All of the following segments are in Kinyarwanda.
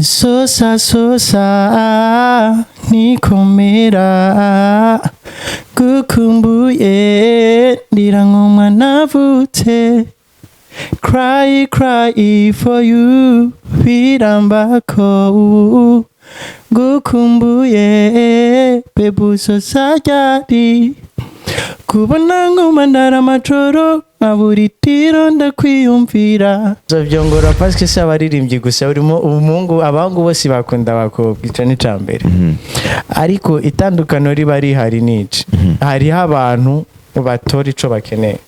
sosa sosa nikomera gukumbuye ndira nk'umwana navutse cry cry for you birambako gukumbuye bebuso sajari kubona nk'umandara amajoro nkaburi tiro ndakwiyumvira byongora paske se abaririmbyi gusa urimo umuhungu abangu bose bakunda abakobwa ico ni cambere ariko itandukano riba rihari nici hariho abantu batora ico bakeneye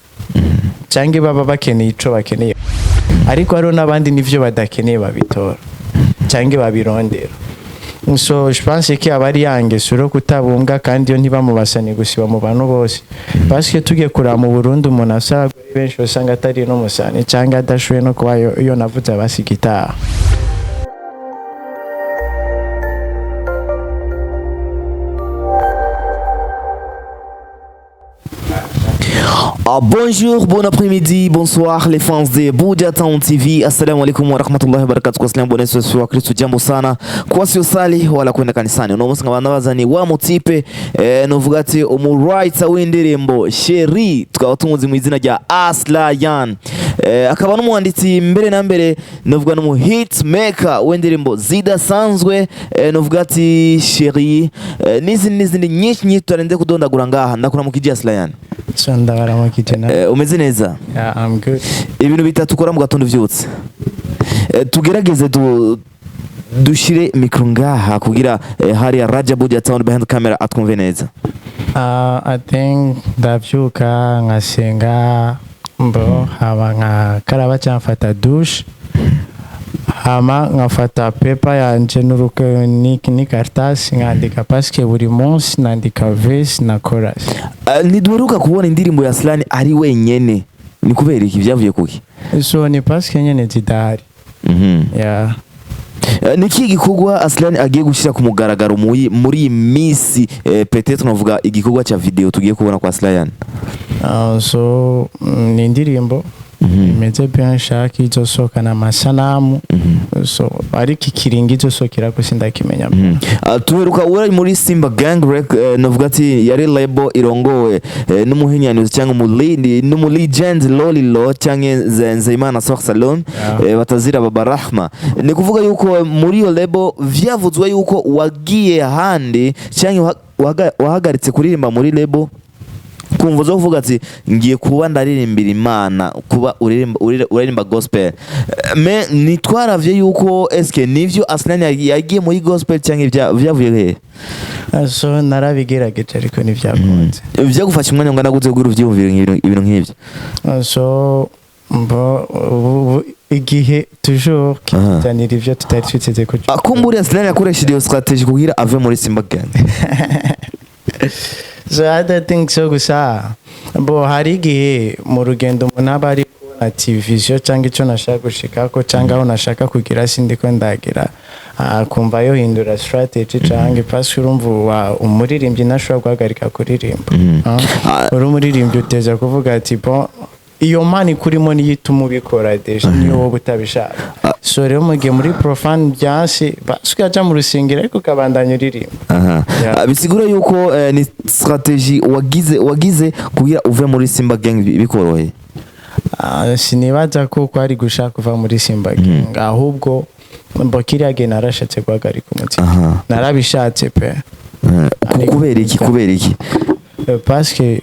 canke baba bakeneye ico bakeneye ariko hariho n'abandi nivyo badakeneye babitora canke babirondera. So je pense que abari yange suro kutabumbwa kandi yo ntibamubasani gusiba mu bantu bose parce que tugiye kura mu Burundi umuntu asaba benshi usanga atari no musani cyangwa adashoye no kuba yo navuze abasigita. Bonjour, bon après-midi, bonsoir les fans de Buja Town TV. Assalamu alaikum wa rahmatullahi wa barakatuh. Kwa salamu bwana Yesu wa Kristo, jambo sana. Kwa sio sali wala kwenda kanisani. Uno musi ngabana bazani wa mutipe novuga ati umurwriter w'indirimbo Sheri tukaba tumuzi mu izina rya ASLION. Akaba n'umwanditsi mbere na mbere novuga no mu hit maker w'indirimbo zidasanzwe novuga ati Sheri n'izindi nyinshi tutarende kudondagura ngaha ndakura mu kiji ASLION. Sondagara mu kijana. Umeze neza? Yeah, I'm good. Ibintu bitatu ukora mu gatondo vyutse. Tugerageze dushire mikro ngaha kugira hari Raja Buja Town behind the camera atwumve neza. I think ndavyuka ngasenga mbo haba nkakaraba cyamfata douche hama nkafata paper yanje n'uruko ni kartasi nkandika paske buri munsi nandika verse na chorus. Ntiduheruka kubona indirimbo ya ASLION ari wenyene ni kubera iki byavuye kuki? So ni paske nyene zidahari. Yeah. Niki gikorwa ASLION agiye gushira ku mugaragaro muri misi peut-être novuga igikorwa cha video tugiye kubona kwa ASLION? So ni indirimbo imeze bien shaki izosoka na masanamu so ariko ikiringi izosokera ko sindakimenya. Tuheruka uri muri Simba Gang novuga ati yari label irongowe n'umuhinyanyuzi cyangwa mu legend Lolilo cyangwa Nzeyimana Sox Salon batazira Baba Rahma. Ni kuvuga yuko muri iyo label vyavuzwe yuko wagiye handi cyangwa wahagaritse kuririmba muri label kumva zo kuvuga ati ngiye kuba ndaririmbira Imana kuba uririmba gospel me nitwaravye yuko eske nivyo ASLION yagiye muri gospel cyangwa vyavuye he? So narabigerageje ariko nivyakunze. Vyagufasha umwanya ngana gute guru vyumvira ibintu nk'ivyo? So mbo igihe toujours kitanira ivyo tutari twiteze ko. Akumburi ASLION yakoresheje iyo strategy kugira ave muri Simba Gang. So I don't think so gusa bo hari igihe mu rugendo umuntu aba ari kubona televiziyo cyangwa icyo nashaka gushikako cyangwa aho nashaka kugira sindiko ndagira kumva yo hindura strategy cyangwa paske urumva umuririmbyi nashobora guhagarika kuririmba. Uri umuririmbyi uteza kuvuga ati bon iyo mani kurimo niyituma ubikora deje niyo wowe utabishaka. So rero mugiye muri profane byansi basuka aja mu rusengero ariko kabandanya uririmba. Bisigura yuko ni strategy wagize kugira uve muri Simba Gang bikorohe. Sinibaza ko ari gushaka kuva muri Simba Gang ahubwo mbokiriya ge narashatse guhagarika umutima. Narabishatse pe. Kubera iki? Parce que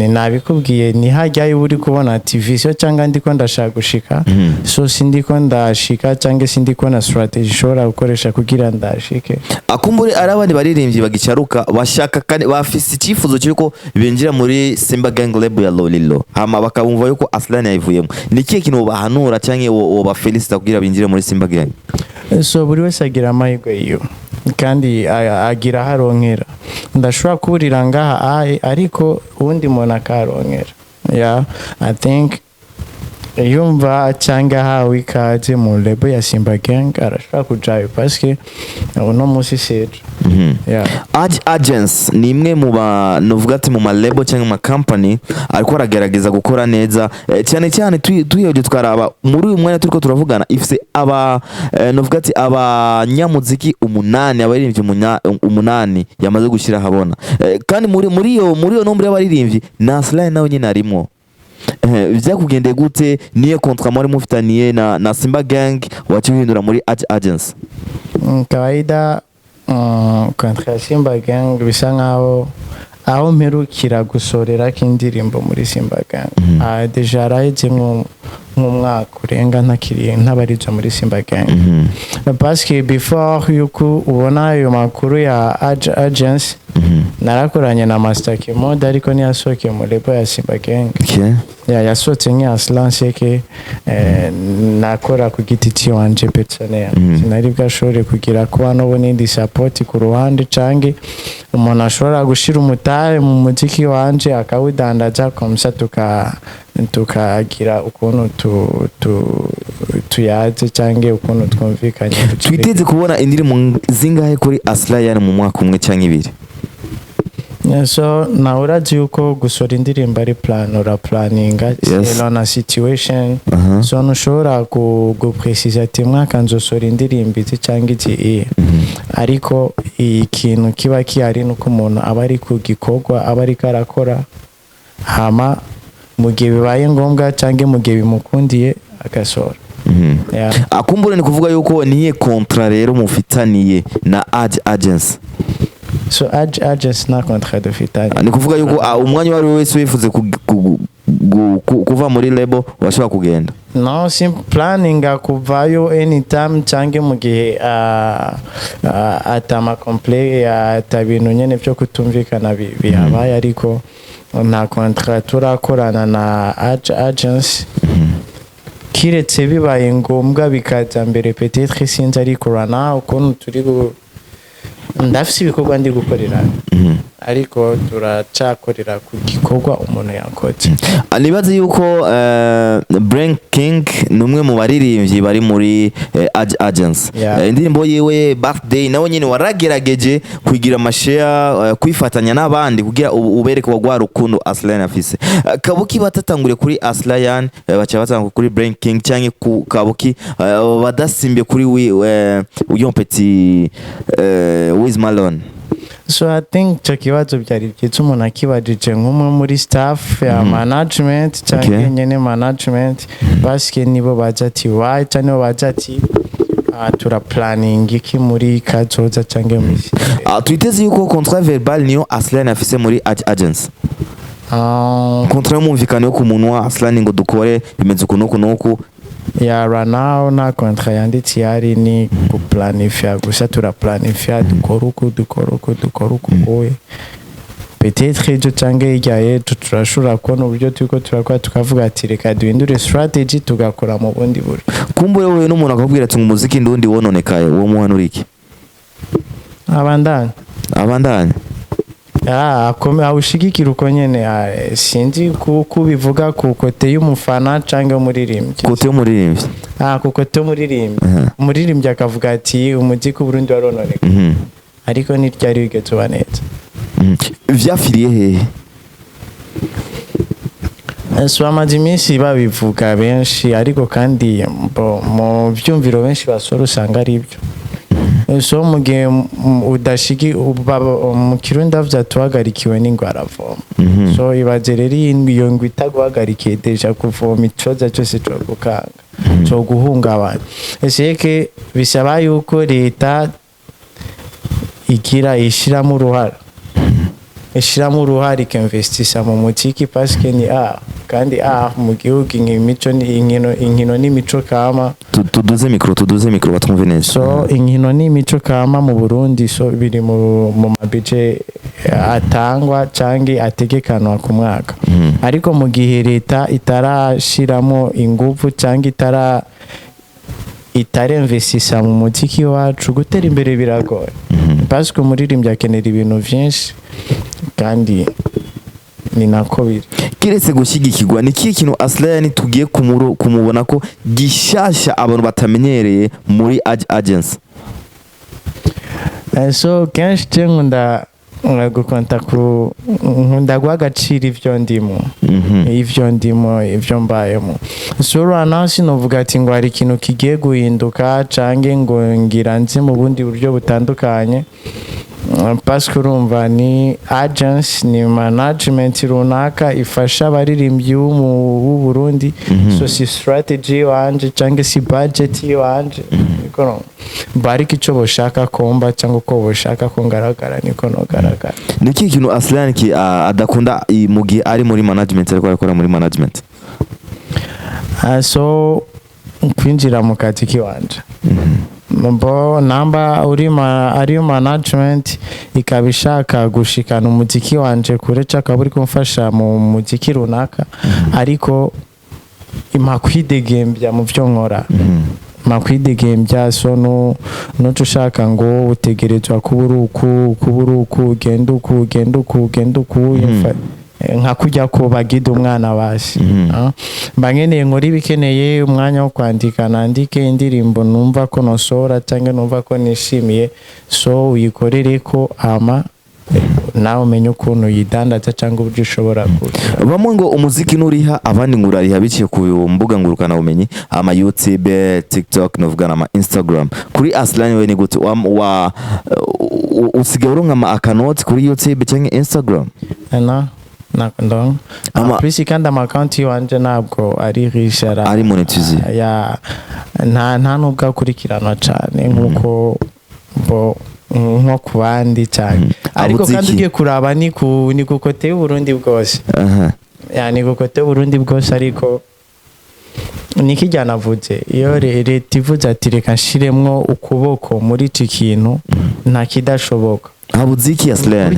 nabikubwiye ni hajyayo uri kubona televiziyo cyangwa ndiko ndashaka gushika so sindiko ndashika cyangwa sindiko na strategy shora gukoresha kugira ndashike. Akumbure arabandi baririmbyi bagicaruka bashaka kandi bafise icyifuzo cyuko binjira muri Simba Gang label ya Lolilo hama bakabumva yuko ASLION yayivuyemo. Ni kiye kintu bahanura cyangwa wo ba felicita kugira binjire muri Simba Gang? So buri wese agira amahirwe iyo kandi agira haronkera ndashobora kurira ngaha ariko ubundi muntu akaronkera. Yeah, I think yumva cyangwa hawe ikaze mu lebo ya Simba Gang arashaka kujayo parce que uno musi seje. Agents ni imwe mu ba novuga ati mu malebo cyangwa mu company ariko aragerageza gukora neza cyane cyane tuyoje twaraba muri uyu mwanya turiko turavugana ifise aba novuga ati abanyamuziki 8 abaririmbyi 8 yamaze gushira habona kandi muri iyo nombre y'abaririmbyi na ASLION nawe nyine arimo. Byakugendeye gute niyo contrat muri mufitaniye na Simba Gang wacibindura muri Agents? Kawaida contrat ya Simba Gang bisa nkaho aho mperukira gusorera k'indirimbo muri Simba Gang deja araheze nk'umwaka urenga ntabariza muri Simba Gang parce que before yuko ubona ayo makuru ya Agents narakoranye na Master Kimoda ariko niyasohokeye mu lebo ya Simba Gang. Yasohotse nk'ASLION seke nakora ku giti cy'iwanje personnel sinari bwashobore kugira kuba no n'indi support ku ruhande canke umuntu ashobora gushira umutahe mu muziki wanje akawudandaza komsa tukagira ukuntu tuyaze canke ukuntu twumvikanye. Twiteze kubona indirimbo zingahe kuri ASLION mu mwaka umwe canke ibiri? So na urazi yuko gusora indirimbo ari planninga na situation so nushobora gupreciser ati mwaka nzosora indirimbo izi cyangwa iki ariko ikintu kiba kihari nuko umuntu aba ari ku gikorwa aba ari karakora hama mu gihe bibaye ngombwa cyangwa mu gihe bimukundiye agasora. Akumbure ni kuvuga yuko niye contrat rero mufitaniye na Agents? So Agents na contrat dufitanye ni kuvuga yuko umwanya wari wese wifuze kuva muri lebo washobora kugenda? No, simple planning kuvayo anytime cyangwa mu gihe atama complet atabintu nyene byo kutumvikana bihabaye ariko nta contrat turakorana na Agents kiretse bibaye ngombwa bikaza mbere peut-être sinzi ariko rana ukuntu turi ndafise ibikorwa ndi gukorera ariko turacakorera ku gikorwa umuntu yakoze. Nibaze yuko Brain King numwe mu baririmbyi bari muri Agents. Indirimbo yewe birthday nawe nyine waragerageje kugira amashare kwifatanya n'abandi kugira ubereke wagwa rukundo ASLION afise. Kabuki batatangure kuri ASLION bacha batanga kuri Brain King cyangwa Kabuki badasimbye kuri uyo petit with Malone. So I think kibazo byari byiza umuntu akibajije nk'umwe muri staff ya management cyangwa nyene management baske nibo bajati why cyane bajati tura planning iki muri kazoza cyangwa misi. Twiteze yuko contrat verbal niyo ASLION afise muri Agents? Contrat mumvikane ku muntu wa ASLION ngo dukore bimeze kunuku now na contrat yanditse yari ni kuplanifia gusa turaplanifia dukora uko oye peut-être ejo cyangwa hirya turashobora kubona uburyo turiko turakora tukavuga ati reka duhindure strategy tugakora mu bundi buryo. Kumbure wowe n'umuntu akabwira ati umuziki ndundi wononekaye uwo muhanura iki? Abandanya awushigikira uko nyene sinzi kubivuga ku kote y'umufana cyangwa umuririmbyi. Kote y'umuririmbyi? Ku kote y'umuririmbyi umuririmbyi akavuga ati umuziki Burundi warononeka ariko ntiryari bigetuba neza. Vyafiriye hehe? So amaze iminsi babivuga benshi ariko kandi mu byumviro benshi basora usanga ari ibyo. So mu gihe udashiki mu Kirundi avuze tuhagarikiwe n'ingwara voma. So ibaze rero iyo ngo itaguhagarikiye deja kuvoma icoza cyose cyo gukanga cyo guhungabana. Eseke bisaba yuko leta igira ishiramo uruhare ikinvestisa mu muziki parce que ni kandi mu gihugu imico inkino n'imico kama tuduze mikro batumve neza. So inkino n'imico kama mu Burundi so biri mu mabije atangwa canke ategekanwa ku mwaka ariko mu gihe leta itarashiramo ingufu canke itaremvesisa mu muziki wacu gutera imbere biragoye parce que umuririmbyi akenera ibintu byinshi kandi ni nako biri. Kiretse gushyigikirwa ni kihe kintu ASLION tugiye kumubona ko gishasha abantu batamenyereye muri agency? So kenshi je nkunda gukonta ku nkunda guhagacira ivyo ndimo ivyo mbayemo. So rana sinovuga ati ngo hari ikintu kigiye guhinduka cange ngo ngira nzi mu bundi buryo butandukanye, parce que urumva ni agency ni management runaka ifasha abaririmbyi b'u Burundi. So si strategy wanje cange si budget wanje niko bari kico boshaka komba cyangwa ko boshaka ko ngaragara niko no garagara. Ni iki kintu ASLION ki adakunda mu gihe ari muri management ariko akora muri management? So kwinjira mu kazi kiwanje mbo namba ari management ikabishaka gushikana umuziki wanje kure caka buri kumfasha mu muziki runaka, ariko imakwidegembya mu byo nkora makwidegembya. So no tushaka ngo utegerezwa kuburuku genda uku nka kujya ko bagida umwana basi. Bangeneye nkora ibikeneye umwanya wo kwandika nandike indirimbo numva ko nosora cyangwa numva ko nishimiye, so uyikorere ko ama nawe umenye ukuntu yidandaza cyangwa uburyo ushobora kugira. Bamwe ngo umuziki nuriha abandi ngo urariha biciye ku mbuga ngurukana bumenyi, ama YouTube, TikTok novuga na Instagram. Kuri ASLION we ni gute usigaye uronka ama account kuri YouTube cyangwa Instagram? Nakondong plus kandi ama account wanje ntabwo ari rishara ari monetize ya nta nubwo akurikirana cyane nkuko nko kubandi cyane, ariko kandi ugiye kuraba ni ku kote y'u Burundi bwose. Yani ku kote y'u Burundi bwose, ariko nikijyana vuze iyo leta ivuze ati reka nshiremwo ukuboko muri iki kintu nta kidashoboka. Umuziki ASLION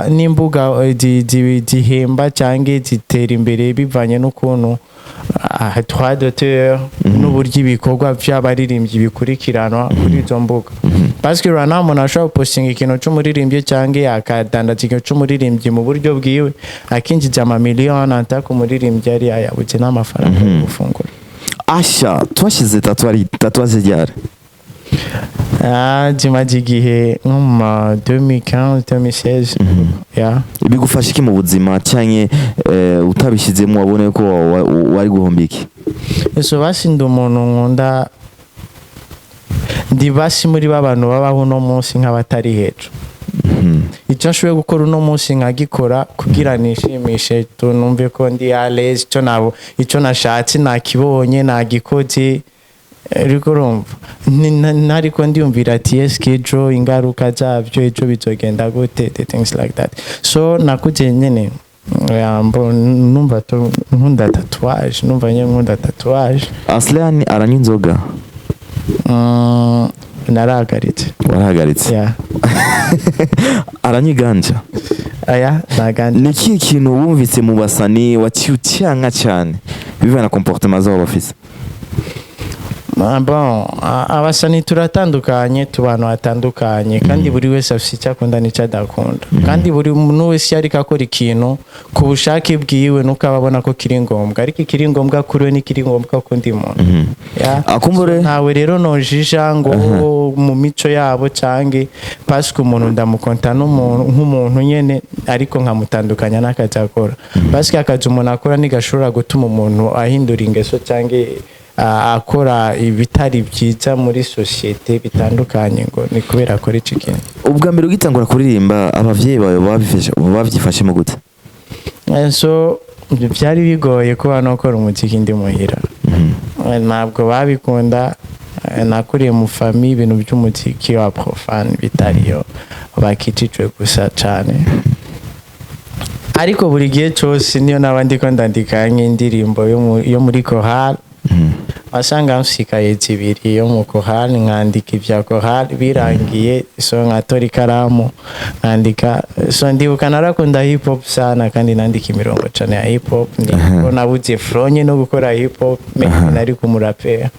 n'imbuga zihemba cyangwa zitera imbere bivanye n'ukuntu droit d'auteur n'uburyo ibikorwa by'abaririmbyi bikurikiranwa kuri izo mbuga. Parce que rana umuntu ashobora postinga ikintu cy'umuririmbyi cyangwa akadandaza ikintu cy'umuririmbyi mu buryo bwiwe akinjiza amamiliyoni ataka umuririmbyi yari yabuze n'amafaranga yo gufungura. Asha twashize tatuwaje ryari? Jimaze igihe nko mu 2015 2016. Bigufasha iki mu buzima cyane utabishizemo wabone ko wari guhombiki? So basinda umuntu nkunda ndi basi muri babantu babaho no munsi nk'abatari hejuru. Icyo nshoboye gukora uno munsi nkagikora kugira nishimishe tunumve ko ndi alaise, icyo nashatse nakibonye nagikoze. Rikorumva nariko ndiyumvira ati ejo ingaruka zabyo ejo bizogenda gute, things like that. So nakuze nyene numva to nkunda tatouage, numva nyene nkunda tatouage. ASLION aranywa inzoga? Narahagaritse. Warahagaritse? Yeah. Aranywa ganja? Naganja. Ni iki kintu wumvise mu basani wacyanga cyane bivana comportement zabo bafise? Bon, abasani turatandukanye, tubana batandukanye, kandi buri wese afite icyo akunda n'icyo adakunda. Kandi buri muntu wese ariko akora ikintu ku bushake bwiwe nuko ababona ko kiri ngombwa, ariko kiri ngombwa kuri we ni kiri ngombwa ko ndi muntu. Akumbure ntawe rero nojija ngo mu mico yabo cange parce que umuntu ndamukonta nk'umuntu nyene, ariko nkamutandukanya n'akazi akora. Parce que akazi umuntu akora nigashobora gutuma umuntu ahindura ingeso cange akora ibitari byiza muri societe bitandukanye, ngo ni kubera akora iki kintu. Ubwa mbere ugitangura kuririmba abavyeyi bawe bavyifashe mu gute? So byari bigoye ko banokora umuziki ndi muhira. Ntabwo babikunda, nakuriye mu famille ibintu by'umuziki wa profane bitariyo, bakicicwe gusa cyane. Ariko buri gihe cyose niyo nabandi ko ndandika nk'indirimbo yo muri chorale, wasanga mfikaye zibiri yo mu chorale, nkandika ibya chorale birangiye, so nkatora ikaramu nkandika. So ndibuka narakunda hip hop sana, kandi nandika imirongo cyane ya hip hop. Ndiko nabuze fronye no gukora hip hop, nari kumurapera.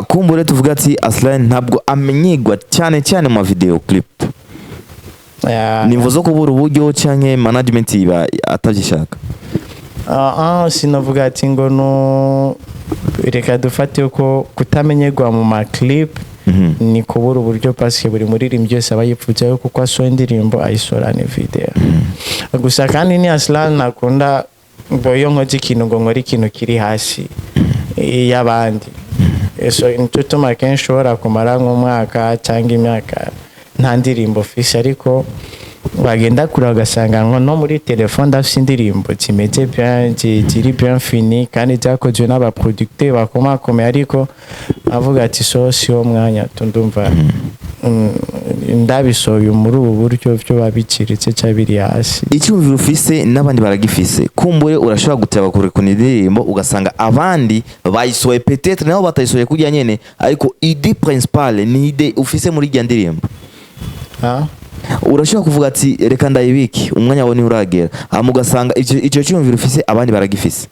Kumbure tuvuga ati ASLION ntabwo amenyegwa cyane mu video clip. nimvo zo kubura uburyo canke management iba atavyishaka sinavuga ati ngo no reka dufate ko kutamenyerwa mu ma clip ni kubura uburyo parce que buri muririmbyi wese aba yipfuza yo kuko asohoye indirimbo ayisorana video gusa kandi ni ASLION nakunda boyo nkoze ikintu ngo nkore ikintu kiri hasi y'abandi so ntutuma kenshi ushobora kumara nk'umwaka cyangwa imyaka nta ndirimbo fisi ariko wagenda kure ugasanga ngo no muri telefone ndafite indirimbo zimeze bien ziri bien fini kandi zakozwe n'abaproducteur bakomakomeye ariko avuga ati so si wo mwanya tundumva ndabisohoye muri ubu buryo byo babikiritse cyabiri hasi icyumviro ufise n'abandi baragifise kumbure urashobora guteba kure ku ndirimbo ugasanga abandi bayisohoye peut-être nabo batayisohoye kujya nyene ariko idée principale ni idée ufise muri iyo ndirimbo urashobora kuvuga ati reka ndayibiki umwanya wawe ni uragera ugasanga icyo cyumviro ufise abandi baragifise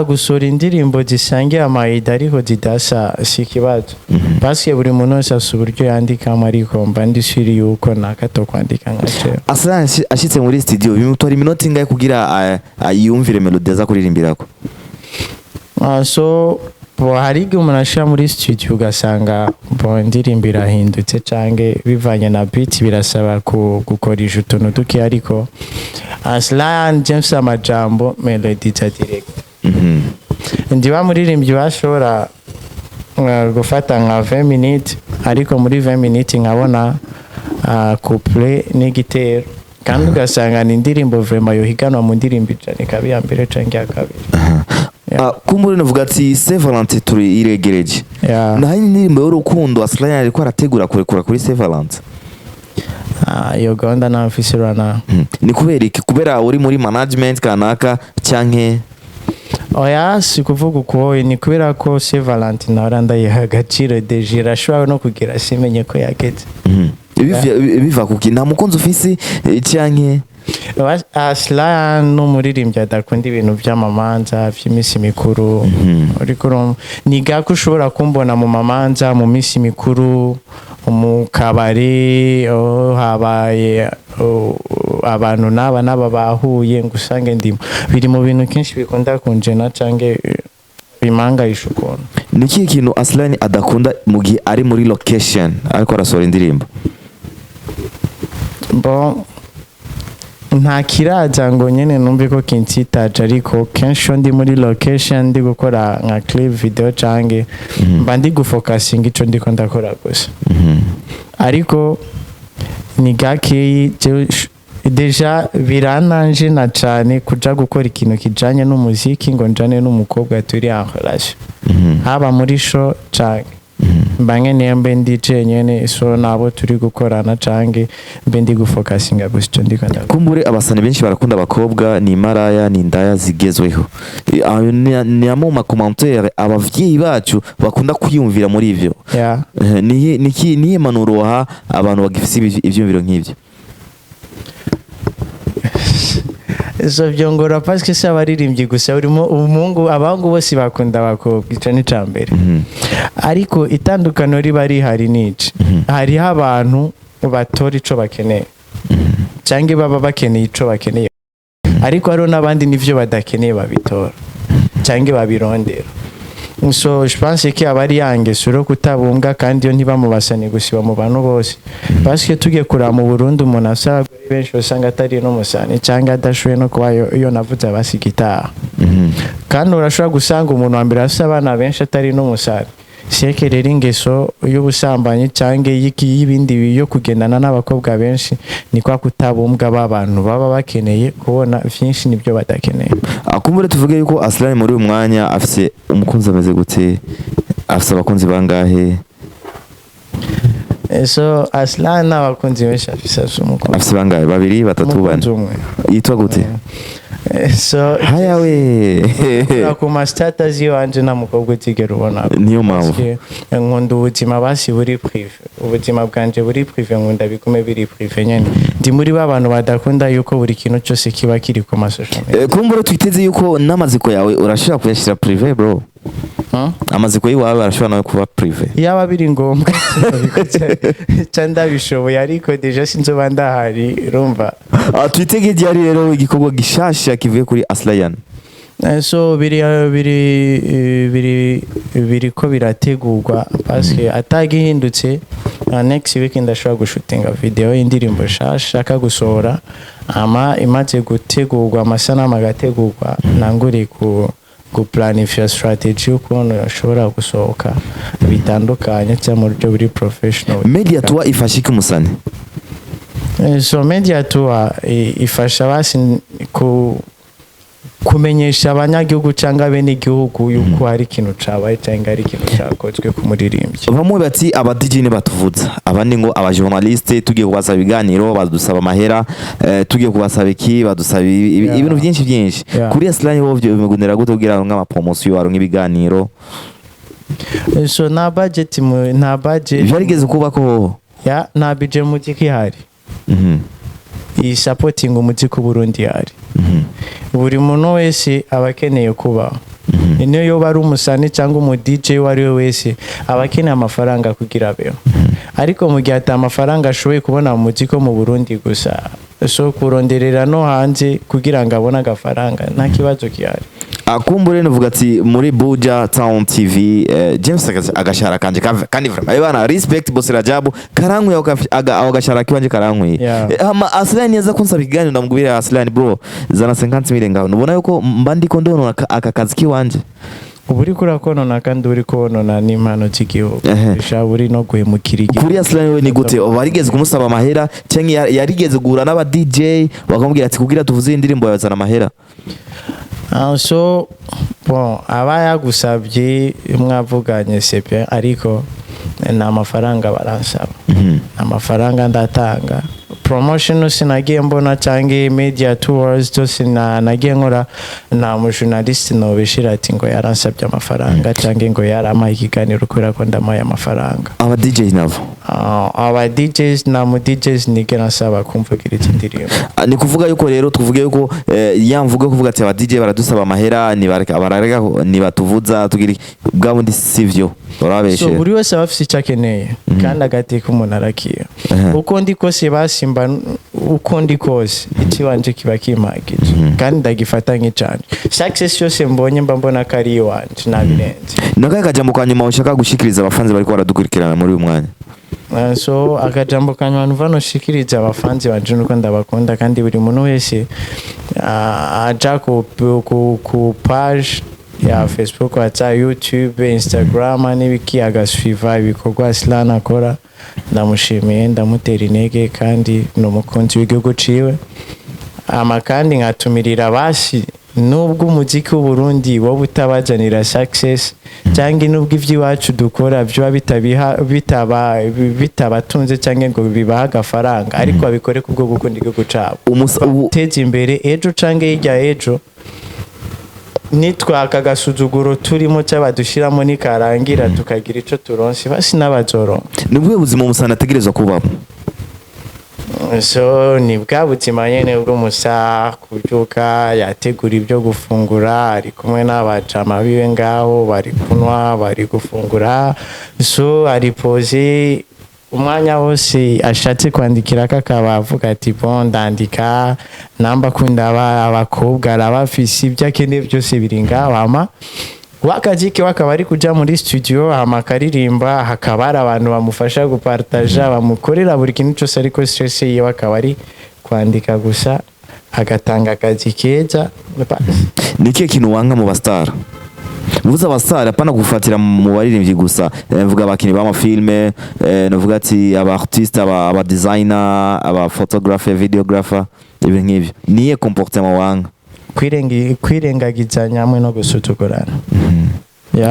gusura indirimbo zisangiye amayida ariko zidasa si ikibazo parce que buri muntu wese afite uburyo yandikamo ariko mba ndishyiri yuko nakato kwandika nka jewe ASLION ashitse muri studio bimutwara iminota ingahe kugira yumvire melody aza kuririmbirako so hari igihe umuntu ashira muri studio ugasanga indirimbo irahindutse canke bivanye na beat birasaba gukoresha utuntu duke ariko ASLION James amajambo melody ta direct ndiba muririmbyi bashobora gufata nka 20 minutes ariko muri 20 minutes nkabona couplet n'igitero kandi ugasanga ni indirimbo vraiment yohiganwa mu ndirimbo ijana ikaba iya mbere canke iya kabiri kumbure navuga ati Saint Valentin turi iregereje na hari indirimbo y'urukundo ASLION ariko arategura kurekura kuri Saint Valentin iyo gahunda nta ofisi rana ni kubera iki kubera uri muri management kanaka canke si kuvuga uko ni kubera ko Saint Valentin nawe ndayiha agaciro deje irashobora no kugira simenye ko yageze biva kuki nta mukunzi ufise canke ASLION n'umuririmbyi adakunda ibintu by'amamanza by'iminsi mikuru ariko ni gako ushobora kumbona mu mamanza mu minsi mikuru mu kabari habaye abantu n'aba bahuye ngo usange ndimo biri mu bintu kenshi bikunda kunjena canke bimangayisha ukuntu ni iki kintu ASLION adakunda mu gihe ari muri location ariko arasohora indirimbo nta kiraza ngo nyene numve ko kinsitaje ariko kenshi ndi muri location ndi gukora nka clip video canke mba ndi gufocusinga ico ndiko ndakora gusa ariko ni gake deja birananje na cane kuja gukora ikintu kijanye n'umuziki ngo njane n'umukobwa turi en relation haba muri show canke mbange nembe ndije nyene so nabo turi gukorana canke mbe ndi gufocusinga gusa ico ndiko ndakora kumbure abasani benshi barakunda abakobwa ni maraya ni ndaya zigezweho ni amo ma commentaire abavyeyi bacu bakunda kwiyumvira muri ivyo ni impanuro waha abantu bagifise ivyumviro nk'ivyo so byongora parce que ça baririmbye gusa urimo umuhungu abangu bose bakunda abakobwa ico ni cambere ariko itandukano riba rihari nici hari abantu batora ico bakeneye canke baba bakeneye ico bakeneye ariko hariho n'abandi nivyo badakeneye babitora canke babirondera so je pense que abari yange suro kutabunga kandi yo ntibamubasani gusiba mu bantu bose parce que tugiye kura mu Burundi umuntu asaba benshi usanga atari no musani cyangwa adashoye no kuba yo navuze abasigita kandi urashobora gusanga umuntu wa mbere afite abana benshi atari no musani seke rero ingeso y'ubusambanyi cyangwa y'ibindi yo kugendana n'abakobwa benshi ni kwa kutabumbwa b'abantu baba bakeneye kubona byinshi nibyo badakeneye akumbure tuvuge yuko ASLION muri uyu mwanya afise umukunzi ameze gute afise abakunzi bangahe so ASLION n'abakunzi benshi afise umukunzi afise bangahe babiri batatu bane yitwa gute so hayawe ku status yanje na mukobwa utigera ubona niyo mpamvu nkunda ubuzima basi buri prive ubuzima bwanje buri prive nkunda bigume biri prive nyene ndi muri babantu badakunda yuko buri kintu cyose kiba kiri ku masosho kumbura twiteze yuko n'amaziko yawe urashaka kuyashira prive bro amaziko yiwawe arashobora nawe kuba prive yaba biri ngombwa cyanda bishoboye ariko deja sinzoba ndahari urumva. twitege ryari rero igikorwa gishasha kivuye kuri ASLION? So biri ko birategurwa parce que atagihindutse next week ndashobora gushutinga video y'indirimbo nshasha ka gusohora ama imaze gutegurwa amasanamu agategurwa nanguri ku planify strategy ukuntu ashobora gusohoka bitandukanye cyangwa mu buryo buri professional. Media tour ifashika umusani? So media tour ifasha basi kumenyesha abanyagihugu cyangwa bene igihugu yuko hari ikintu cabaye cyangwa hari ikintu cyakozwe ku muririmbyi. Bamwe bati aba DJ ne batuvuza, abandi ngo aba journaliste tugiye kubasaba ibiganiro badusaba amahera, tugiye kubasaba iki badusaba ibintu byinshi. Kuri ASLION bo byo bimugundira gute kugira ngo ama promotion waro nk'ibiganiro? So na budget byarigeze kuba ko na budget muziki hari. I supporting umuziki Burundi hari. Buri muntu wese abakeneye kuba niyo yoba ari umusani cyangwa umu DJ wari we wese abakeneye amafaranga kugira beho, ariko mu gihe atamafaranga ashoboye kubona mu muziki mu Burundi gusa so kuronderera no hanze kugira ngo abone agafaranga nta kibazo kihari. Akumbure novuga ati muri Buja Town TV James agashara kanje kandi vraiment bana respect boss Rajabu karangu agashara kiwanje karangu ama ASLION yaza kunsaba ikiganiro ndamubwira ASLION bro zana 50,000 ngaho nubona yuko mbandiko ndono aka kazi kiwanje uburi kurakonona kandi uri konona n'impano cy'igihugu bishaburi no guhemukira igihugu. Kuri ASLION we ni gute barigeze kumusaba amahera cyangwa yarigeze guhura n'aba DJ bakamubwira ati kugira tuvuze indirimbo yazana amahera? So bon aba yagusabye mwavuganye sepe ariko na amafaranga baransaba. Amafaranga ndatanga promotion sinagiye mbona cyangwa media tours to nagiye nkora na mu journalist no bishira ati ngo yaransabye amafaranga cyangwa ngo yarama ikiganiro kubera ko ndamaye amafaranga. Aba DJs nabo aba DJs na mu DJs nigera nsaba kumvugira iki ndirimbo. Ni kuvuga yuko rero tuvuge yuko yamvuga kuvuga ati aba DJ baradusaba amahera ni bararega ni batuvuza tugira bwabo ndi sivyo barabeshe. So buri wese abafise icyakeneye kandi agateka umuntu arakiye uko ndi kose basimba uko ndi kose ikiwanje kiba kimagije kandi ndagifata nk'icanje success yose mbonye mba mbona kari wanje nabirenze. Nakaye kajambo kanyuma ushaka gushikiriza abafanzi bariko baradukurikirana muri uyu mwanya? So akajambo kanyuma nuvano shikiriza abafanzi banje nuko ndabakunda kandi buri muntu wese aja ku page ya Facebook ata YouTube Instagram n'ibiki agasuiva ibikorwa ASLION akora ndamushimiye ndamutera intege kandi n'umukunzi w'igihugu ciwe ama kandi nkatumirira basi nubwo umuziki w'u Burundi wo butabazanira success cyangwa nubwo ivy'iwacu dukora byo bitabatunze cyangwa ngo bibaha agafaranga ariko babikore kubwo gukunda igihugu cabo teze imbere ejo cyangwa hirya ejo nitwaka agasuzuguro turimo cy'abadushiramo nikarangira tukagira ico turonse basi n'abazoro. Nubwo buzima umusana ategerezwa kubaho? So ni bwa buzima nyene bwo musa kubyuka yategura ibyo gufungura ari kumwe n'abajama biwe ngaho bari kunwa bari gufungura so ari pose umwanya wose ashatse kwandikira kakaba avuga ati bon ndandika namba kunda abakobwa arabafise ibyo akeneye byose biringa bama wakajike wakaba ari kuja muri studio amakaririmba hakaba ari abantu bamufasha gupartager bamukorera buri kintu cyose ariko stress ye wakaba ari kwandika gusa agatanga akazi keza. Niki kintu wanga mu bastar? Vuza abastar apana gufatira mu baririmbyi gusa mvuga abakini ba filme novuga ati aba artiste aba designer aba photographer videographer ibintu nk'ibyo niye comportement wanga kwirengagizanya hamwe no gusutugurana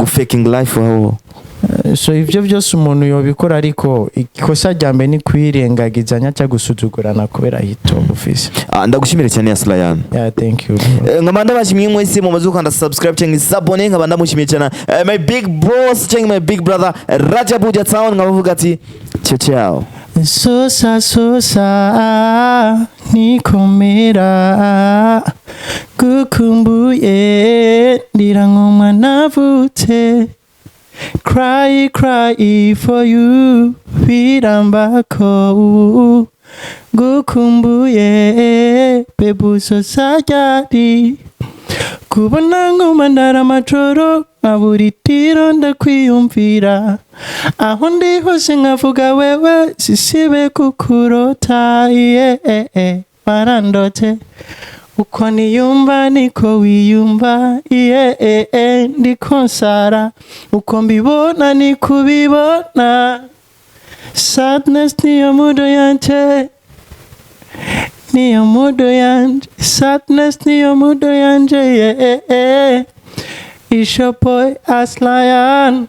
faking life aho. So ivyo byose umuntu yobikora ariko ikosa ryambe ni kwirengagizanya cyo gusutugurana kubera hito ufise. Ndagushimire cyane ASLION. Yeah, thank you. Ngamanda bashimye mwese mu mazuka nda subscribe cyangwa sabone nkabanda mushimye cyane my big boss cyangwa my big brother Rajabu Town ngavuga ati ciao ciao. sosa nikomera gukumbuye ndira nk'umwana avutse cry for you birambako gukumbuye bebuso sajari kubona nkumandara amajoro nkabura itiro ndakwiyumvira aho ndi hose nkavuga wewe sisibe kukurota warandote uko niyumva niko wiyumva ndiko nsara uko mbibona niko ubibona sadness niyo mudo yanje sadness niyo mudo yanje it's your boy ASLION.